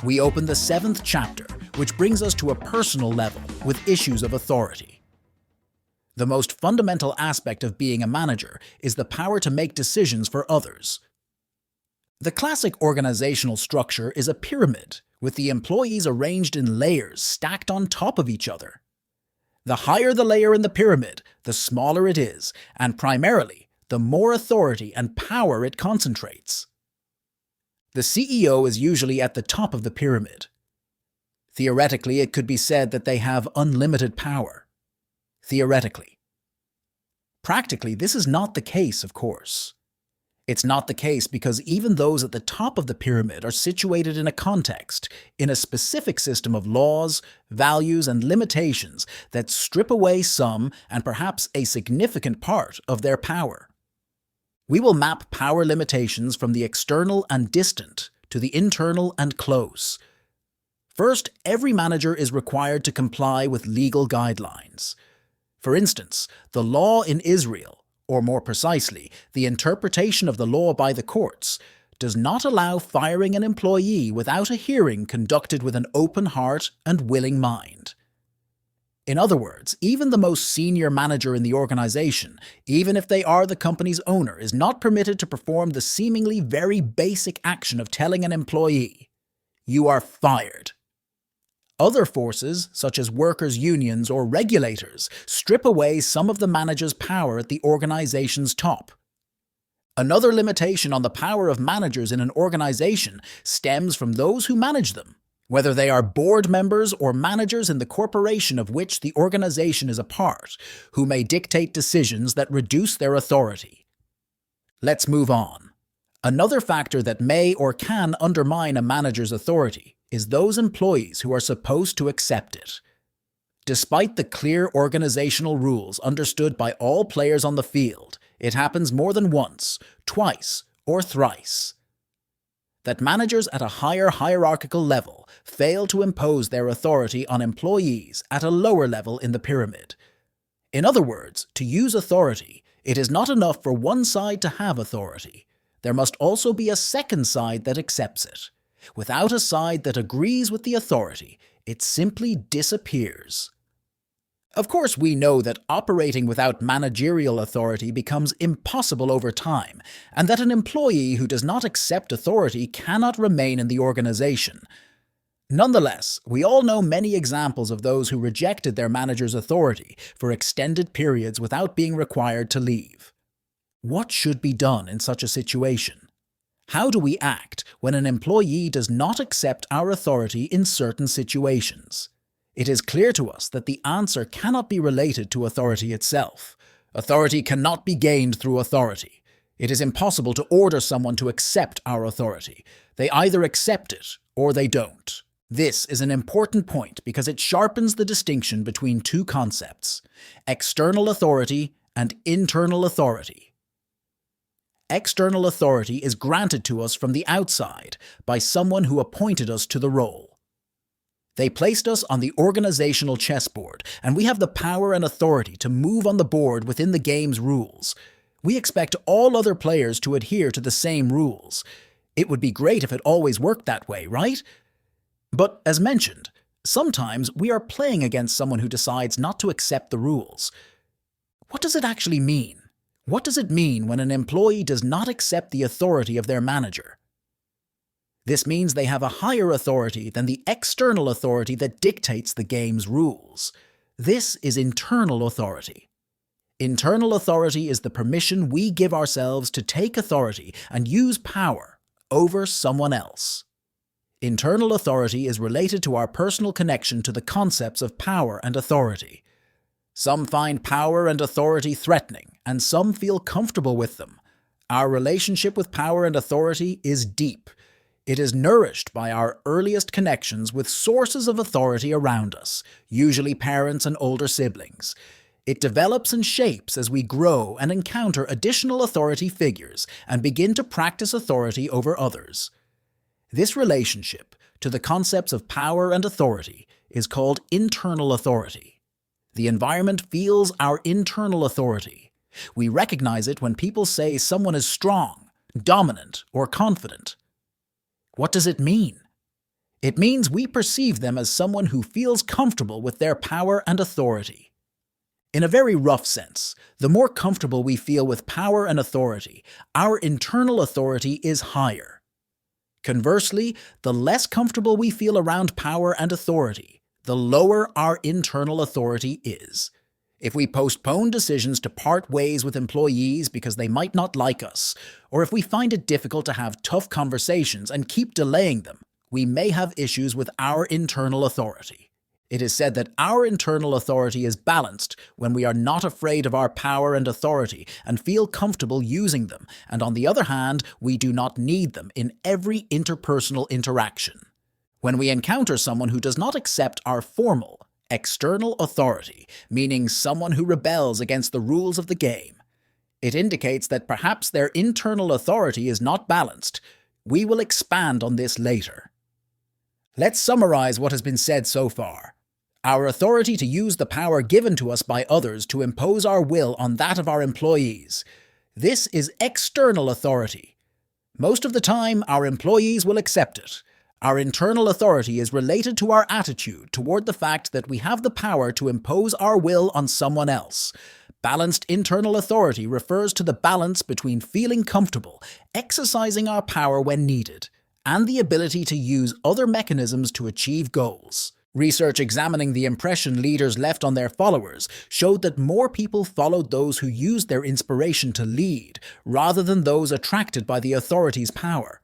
We open the seventh chapter, which brings us to a personal level with issues of authority. The most fundamental aspect of being a manager is the power to make decisions for others. The classic organizational structure is a pyramid, with the employees arranged in layers stacked on top of each other. The higher the layer in the pyramid, the smaller it is, and primarily, the more authority and power it concentrates. The CEO is usually at the top of the pyramid. Theoretically, it could be said that they have unlimited power. Theoretically. Practically, this is not the case, of course. It's not the case because even those at the top of the pyramid are situated in a context, in a specific system of laws, values, and limitations that strip away some and perhaps a significant part of their power. We will map power limitations from the external and distant to the internal and close. First, every manager is required to comply with legal guidelines. For instance, the law in Israel, or more precisely, the interpretation of the law by the courts, does not allow firing an employee without a hearing conducted with an open heart and willing mind. In other words, even the most senior manager in the organization, even if they are the company's owner, is not permitted to perform the seemingly very basic action of telling an employee, "You are fired." Other forces, such as workers' unions or regulators, strip away some of the manager's power at the organization's top. Another limitation on the power of managers in an organization stems from those who manage them, whether they are board members or managers in the corporation of which the organization is a part, who may dictate decisions that reduce their authority. Let's move on. Another factor that may or can undermine a manager's authority is those employees who are supposed to accept it. Despite the clear organizational rules understood by all players on the field, it happens more than once, twice, or thrice that managers at a higher hierarchical level fail to impose their authority on employees at a lower level in the pyramid. In other words, to use authority, it is not enough for one side to have authority. There must also be a second side that accepts it. Without a side that agrees with the authority, it simply disappears. Of course, we know that operating without managerial authority becomes impossible over time, and that an employee who does not accept authority cannot remain in the organization. Nonetheless, we all know many examples of those who rejected their manager's authority for extended periods without being required to leave. What should be done in such a situation? How do we act when an employee does not accept our authority in certain situations? It is clear to us that the answer cannot be related to authority itself. Authority cannot be gained through authority. It is impossible to order someone to accept our authority. They either accept it or they don't. This is an important point because it sharpens the distinction between two concepts: external authority and internal authority. External authority is granted to us from the outside by someone who appointed us to the role. They placed us on the organizational chessboard, and we have the power and authority to move on the board within the game's rules. We expect all other players to adhere to the same rules. It would be great if it always worked that way, right? But as mentioned, sometimes we are playing against someone who decides not to accept the rules. What does it actually mean? What does it mean when an employee does not accept the authority of their manager? This means they have a higher authority than the external authority that dictates the game's rules. This is internal authority. Internal authority is the permission we give ourselves to take authority and use power over someone else. Internal authority is related to our personal connection to the concepts of power and authority. Some find power and authority threatening, and some feel comfortable with them. Our relationship with power and authority is deep. It is nourished by our earliest connections with sources of authority around us, usually parents and older siblings. It develops and shapes as we grow and encounter additional authority figures and begin to practice authority over others. This relationship to the concepts of power and authority is called internal authority. The environment feels our internal authority. We recognize it when people say someone is strong, dominant, or confident. What does it mean? It means we perceive them as someone who feels comfortable with their power and authority. In a very rough sense, the more comfortable we feel with power and authority, our internal authority is higher. Conversely, the less comfortable we feel around power and authority, the lower our internal authority is. If we postpone decisions to part ways with employees because they might not like us, or if we find it difficult to have tough conversations and keep delaying them, we may have issues with our internal authority. It is said that our internal authority is balanced when we are not afraid of our power and authority and feel comfortable using them, and on the other hand, we do not need them in every interpersonal interaction. When we encounter someone who does not accept our formal, external authority, meaning someone who rebels against the rules of the game, it indicates that perhaps their internal authority is not balanced. We will expand on this later. Let's summarize what has been said so far. Our authority to use the power given to us by others to impose our will on that of our employees. This is external authority. Most of the time, our employees will accept it. Our internal authority is related to our attitude toward the fact that we have the power to impose our will on someone else. Balanced internal authority refers to the balance between feeling comfortable, exercising our power when needed, and the ability to use other mechanisms to achieve goals. Research examining the impression leaders left on their followers showed that more people followed those who used their inspiration to lead, rather than those attracted by the authority's power.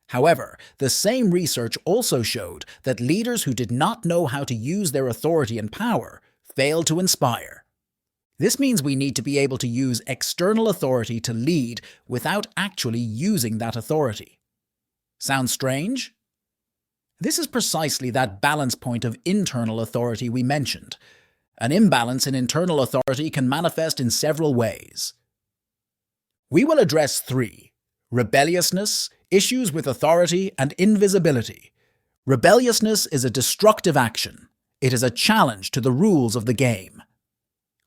However, the same research also showed that leaders who did not know how to use their authority and power failed to inspire. This means we need to be able to use external authority to lead without actually using that authority. Sounds strange? This is precisely that balance point of internal authority we mentioned. An imbalance in internal authority can manifest in several ways. We will address 3: rebelliousness, issues with authority, and invisibility. Rebelliousness is a destructive action. It is a challenge to the rules of the game.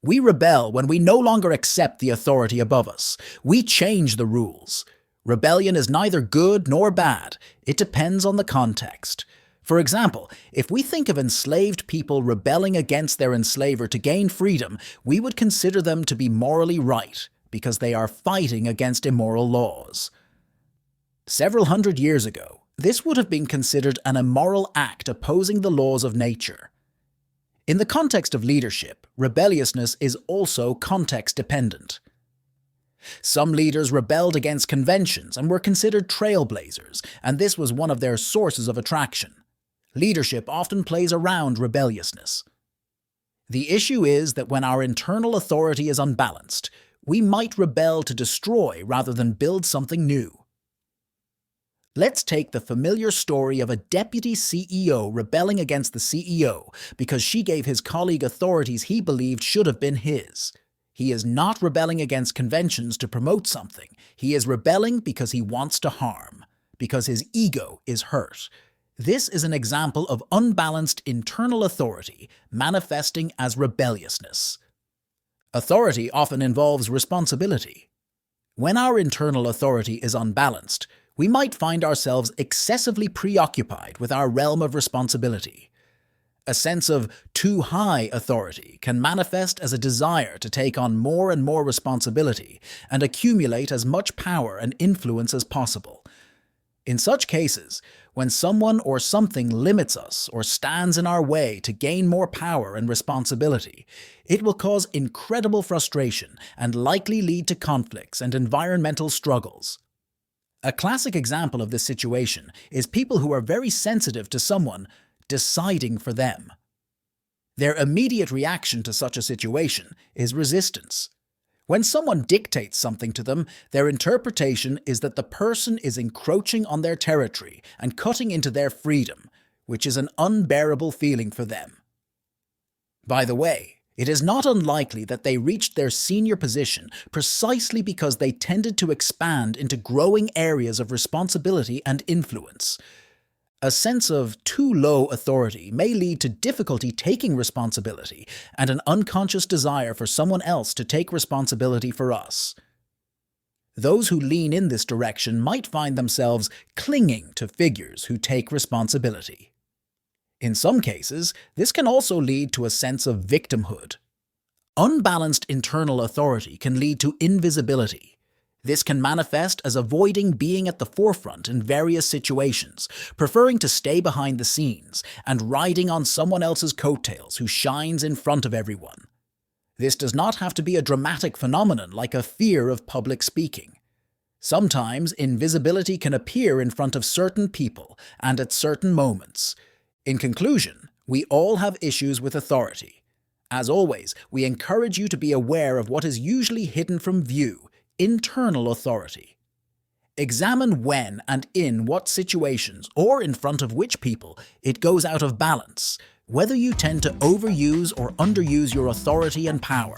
We rebel when we no longer accept the authority above us. We change the rules. Rebellion is neither good nor bad. It depends on the context. For example, if we think of enslaved people rebelling against their enslaver to gain freedom, we would consider them to be morally right because they are fighting against immoral laws. Several hundred years ago, this would have been considered an immoral act opposing the laws of nature. In the context of leadership, rebelliousness is also context-dependent. Some leaders rebelled against conventions and were considered trailblazers, and this was one of their sources of attraction. Leadership often plays around rebelliousness. The issue is that when our internal authority is unbalanced, we might rebel to destroy rather than build something new. Let's take the familiar story of a deputy CEO rebelling against the CEO because she gave his colleague authorities he believed should have been his. He is not rebelling against conventions to promote something. He is rebelling because he wants to harm, because his ego is hurt. This is an example of unbalanced internal authority manifesting as rebelliousness. Authority often involves responsibility. When our internal authority is unbalanced, we might find ourselves excessively preoccupied with our realm of responsibility. A sense of too high authority can manifest as a desire to take on more and more responsibility and accumulate as much power and influence as possible. In such cases, when someone or something limits us or stands in our way to gain more power and responsibility, it will cause incredible frustration and likely lead to conflicts and environmental struggles. A classic example of this situation is people who are very sensitive to someone deciding for them. Their immediate reaction to such a situation is resistance. When someone dictates something to them, their interpretation is that the person is encroaching on their territory and cutting into their freedom, which is an unbearable feeling for them. By the way, it is not unlikely that they reached their senior position precisely because they tended to expand into growing areas of responsibility and influence. A sense of too low authority may lead to difficulty taking responsibility and an unconscious desire for someone else to take responsibility for us. Those who lean in this direction might find themselves clinging to figures who take responsibility. In some cases, this can also lead to a sense of victimhood. Unbalanced internal authority can lead to invisibility. This can manifest as avoiding being at the forefront in various situations, preferring to stay behind the scenes, and riding on someone else's coattails who shines in front of everyone. This does not have to be a dramatic phenomenon like a fear of public speaking. Sometimes invisibility can appear in front of certain people and at certain moments. In conclusion, we all have issues with authority. As always, we encourage you to be aware of what is usually hidden from view: internal authority. Examine when and in what situations, or in front of which people, it goes out of balance, whether you tend to overuse or underuse your authority and power.